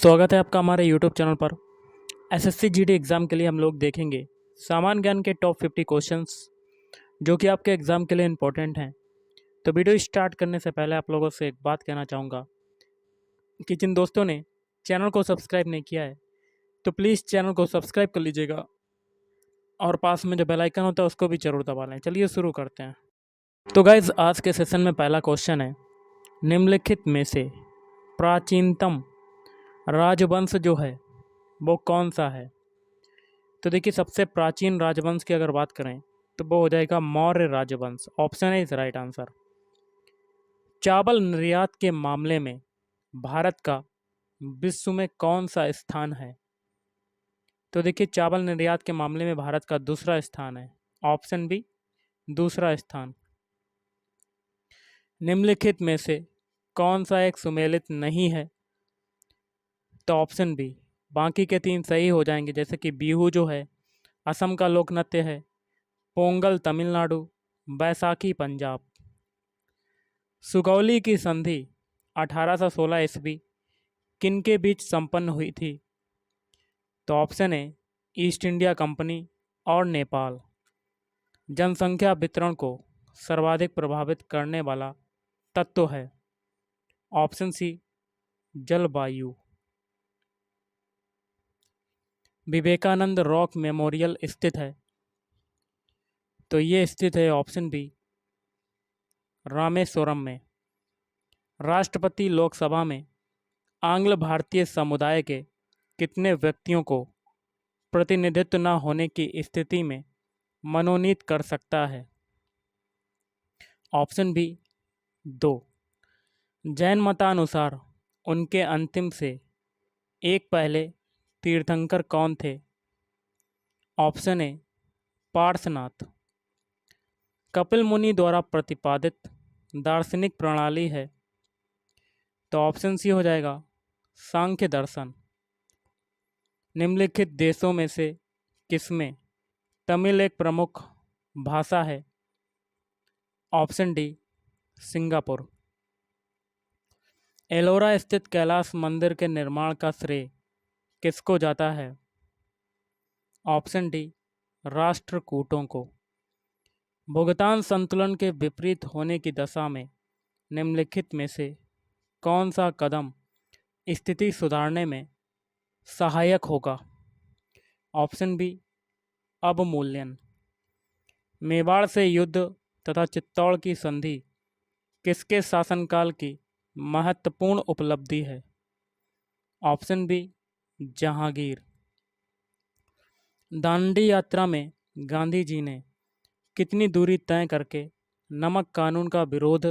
स्वागत है आपका हमारे यूट्यूब चैनल पर। एसएससी जीडी एग्ज़ाम के लिए हम लोग देखेंगे सामान्य ज्ञान के टॉप 50 क्वेश्चंस जो कि आपके एग्ज़ाम के लिए इम्पोर्टेंट हैं। तो वीडियो स्टार्ट करने से पहले आप लोगों से एक बात कहना चाहूँगा कि जिन दोस्तों ने चैनल को सब्सक्राइब नहीं किया है तो प्लीज़ चैनल को सब्सक्राइब कर लीजिएगा और पास में जो बेल आइकन होता है उसको भी ज़रूर दबा लें। चलिए शुरू करते हैं। तो गाइज़, आज के सेशन में पहला क्वेश्चन है, निम्नलिखित में से प्राचीनतम राजवंश जो है वो कौन सा है। तो देखिए, सबसे प्राचीन राजवंश की अगर बात करें तो वो हो जाएगा मौर्य राजवंश। ऑप्शन है इज राइट आंसर। चावल निर्यात के मामले में भारत का विश्व में कौन सा स्थान है। तो देखिए, चावल निर्यात के मामले में भारत का दूसरा स्थान है। ऑप्शन बी, दूसरा स्थान। निम्नलिखित में से कौन सा एक सुमेलित नहीं है। तो ऑप्शन बी। बाकी के तीन सही हो जाएंगे, जैसे कि बिहू जो है असम का लोक नृत्य है, पोंगल तमिलनाडु, बैसाखी पंजाब। सुगौली की संधि 1816 ईस्वी किन के बीच संपन्न हुई थी। तो ऑप्शन है ईस्ट इंडिया कंपनी और नेपाल। जनसंख्या वितरण को सर्वाधिक प्रभावित करने वाला तत्व है। ऑप्शन सी, जलवायु। विवेकानंद रॉक मेमोरियल स्थित है। तो ये स्थित है ऑप्शन बी, रामेश्वरम में। राष्ट्रपति लोकसभा में आंग्ल भारतीय समुदाय के कितने व्यक्तियों को प्रतिनिधित्व न होने की स्थिति में मनोनीत कर सकता है। Option B, 2। जैन मतानुसार उनके अंतिम से एक पहले तीर्थंकर कौन थे। Option A, Parshvanath. कपिल मुनि द्वारा प्रतिपादित दार्शनिक प्रणाली है। तो ऑप्शन सी हो जाएगा, सांख्य दर्शन। निम्नलिखित देशों में से किसमें तमिल एक प्रमुख भाषा है। Option D, Singapore. एलोरा स्थित कैलाश मंदिर के निर्माण का श्रेय किसको जाता है। ऑप्शन डी, राष्ट्रकूटों को। भुगतान संतुलन के विपरीत होने की दशा में निम्नलिखित में से कौन सा कदम स्थिति सुधारने में सहायक होगा। ऑप्शन बी, अवमूल्यन। मेवाड़ से युद्ध तथा चित्तौड़ की संधि किसके शासनकाल की महत्वपूर्ण उपलब्धि है। Option B, Jahangir. दांडी यात्रा में गांधी जी ने कितनी दूरी तय करके नमक कानून का विरोध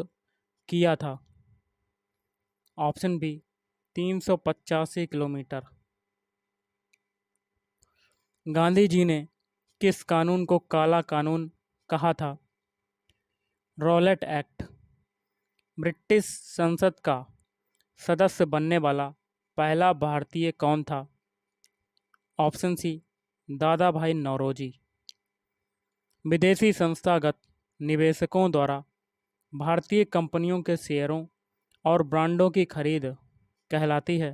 किया था। Option B, 385 kilometre. Gandhi ji ने किस कानून को काला कानून कहा था। Rowlatt act. ब्रिटिश संसद का सदस्य बनने वाला पहला भारतीय कौन था। ऑप्शन सी, दादा भाई नौरोजी। विदेशी संस्थागत निवेशकों द्वारा भारतीय कंपनियों के शेयरों और ब्रांडों की खरीद कहलाती है।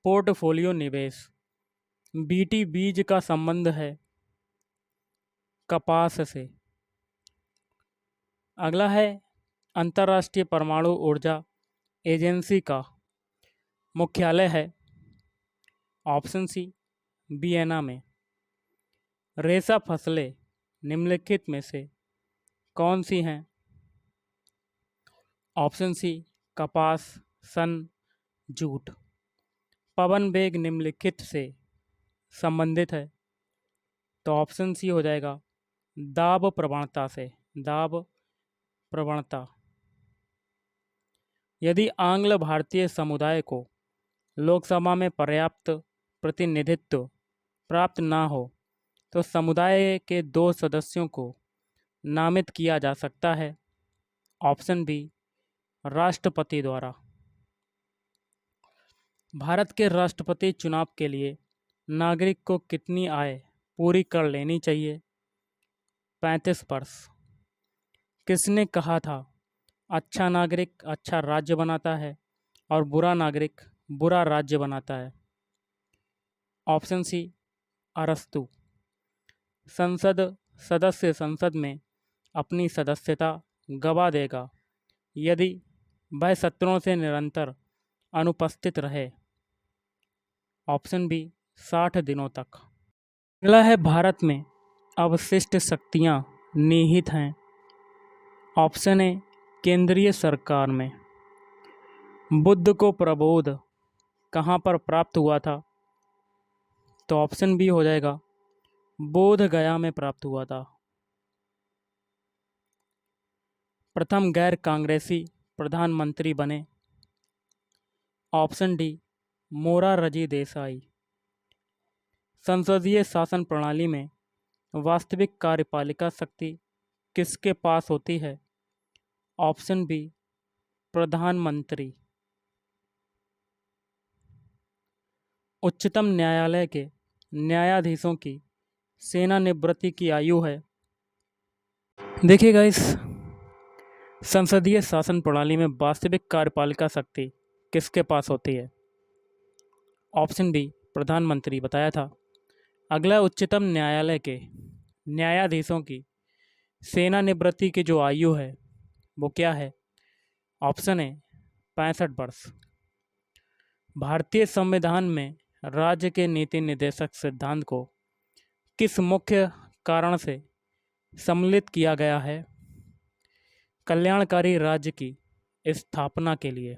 पोर्टफोलियो निवेश। बीटी बीज का संबंध है कपास से। अगला है, अंतर्राष्ट्रीय परमाणु ऊर्जा एजेंसी का मुख्यालय है। ऑप्शन सी, वियना में। रेशा फसलें निम्नलिखित में से कौन सी हैं। ऑप्शन सी, कपास, सन, जूट। पवन वेग निम्नलिखित से संबंधित है। तो ऑप्शन सी हो जाएगा, दाब प्रवणता से। दाब प्रवणता। यदि आंग्ल भारतीय समुदाय को लोकसभा में पर्याप्त प्रतिनिधित्व प्राप्त ना हो तो समुदाय के 2 सदस्यों को नामित किया जा सकता है। ऑप्शन बी, राष्ट्रपति द्वारा। भारत के राष्ट्रपति चुनाव के लिए नागरिक को कितनी आय पूरी कर लेनी चाहिए। 35 वर्ष। किसने कहा था, अच्छा नागरिक अच्छा राज्य बनाता है और बुरा नागरिक बुरा राज्य बनाता है? ऑप्शन सी, अरस्तु। संसद सदस्य संसद में अपनी सदस्यता गवा देगा यदि वह सत्रों से निरंतर अनुपस्थित रहे। ऑप्शन बी, 60 दिनों तक। अगला है, भारत में अवशिष्ट शक्तियां निहित हैं। ऑप्शन ए, केंद्रीय सरकार में। बुद्ध को प्रबोध कहाँ पर प्राप्त हुआ था? तो ऑप्शन बी हो जाएगा, बोध गया में प्राप्त हुआ था। प्रथम गैर कांग्रेसी प्रधानमंत्री बने। Option D, Morarji Desai. संसदीय शासन प्रणाली में वास्तविक कार्यपालिका शक्ति किसके पास होती है? ऑप्शन बी, प्रधानमंत्री। उच्चतम न्यायालय के न्यायाधीशों की सेवानिवृत्ति की आयु है। देखिएगा, इस संसदीय शासन प्रणाली में वास्तविक कार्यपालिका शक्ति किसके पास होती है? ऑप्शन बी, प्रधानमंत्री बताया था। अगला, उच्चतम न्यायालय के न्यायाधीशों की सेवानिवृत्ति की जो आयु है वो क्या है? ऑप्शन ए, 65 वर्ष। भारतीय संविधान में राज्य के नीति निर्देशक सिद्धांत को किस मुख्य कारण से सम्मिलित किया गया है? कल्याणकारी राज्य की स्थापना के लिए।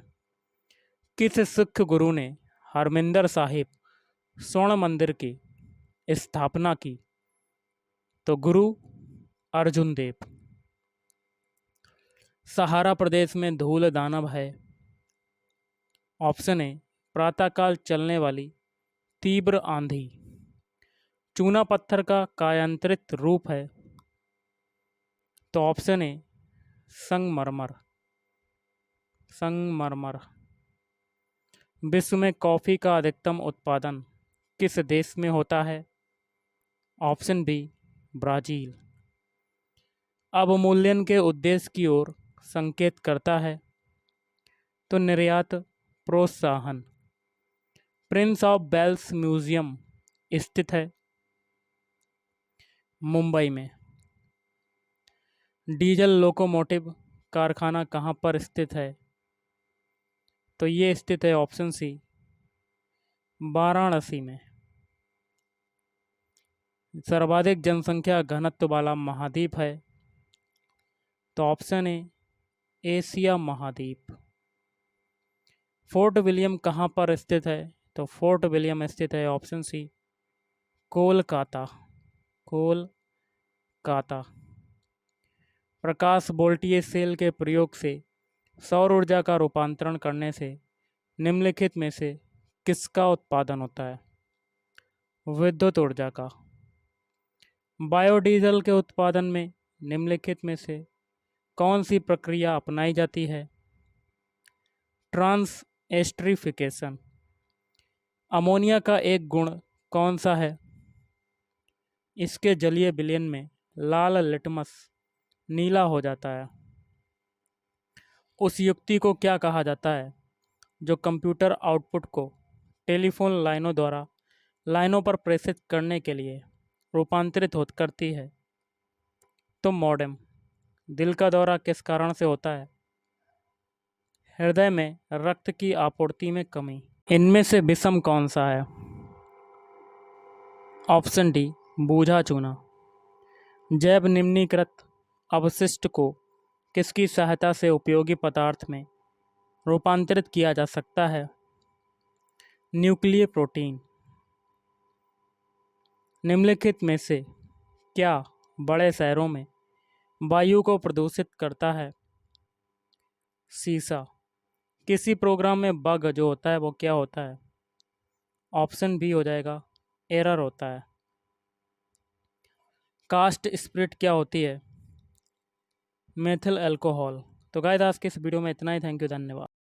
किस सिख गुरु ने हरमिंदर साहिब स्वर्ण मंदिर की स्थापना की? तो गुरु अर्जुन देव। सहारा प्रदेश में धूल दानव है। ऑप्शन ए, प्रातःकाल चलने वाली तीव्र आंधी। चूना पत्थर का कायांतरित रूप है। तो ऑप्शन ए, संगमरमर। संगमरमर। विश्व में कॉफ़ी का अधिकतम उत्पादन किस देश में होता है? Option B, Brazil. अवमूल्यन के उद्देश्य की ओर संकेत करता है। तो निर्यात प्रोत्साहन। प्रिंस ऑफ वेल्स म्यूजियम स्थित है मुंबई में। डीजल लोकोमोटिव कारखाना कहाँ पर स्थित है? तो ये स्थित है ऑप्शन सी, वाराणसी में। सर्वाधिक जनसंख्या घनत्व वाला महाद्वीप है? तो ऑप्शन ए, एशिया महाद्वीप। फोर्ट विलियम कहाँ पर स्थित है? तो फोर्ट विलियम स्थित है ऑप्शन सी, कोलकाता। कोलकाता। प्रकाश वोल्टीय सेल के प्रयोग से सौर ऊर्जा का रूपांतरण करने से निम्नलिखित में से किसका उत्पादन होता है? विद्युत ऊर्जा का। बायोडीजल के उत्पादन में निम्नलिखित में से कौन सी प्रक्रिया अपनाई जाती है? Trans esterification. अमोनिया का एक गुण कौन सा है? इसके जलीय विलयन में लाल लिटमस नीला हो जाता है। उस युक्ति को क्या कहा जाता है जो कंप्यूटर आउटपुट को टेलीफोन लाइनों द्वारा लाइनों पर प्रेषित करने के लिए रूपांतरित करती है? तो मॉडेम। दिल का दौरा किस कारण से होता है? हृदय में रक्त की आपूर्ति में कमी। इनमें से विषम कौन सा है? ऑप्शन डी, बूझा चूना। जैव निम्नीकृत अवशिष्ट को किसकी सहायता से उपयोगी पदार्थ में रूपांतरित किया जा सकता है? Nuclear protein. निम्नलिखित में से क्या बड़े शहरों में वायु को प्रदूषित करता है? शीशा। किसी प्रोग्राम में बग जो होता है वो क्या होता है? ऑप्शन बी हो जाएगा, एरर होता है। कास्ट स्पिरिट क्या होती है? Methyl alcohol. तो गाइस, आज के इस वीडियो में इतना ही। थैंक यू, धन्यवाद।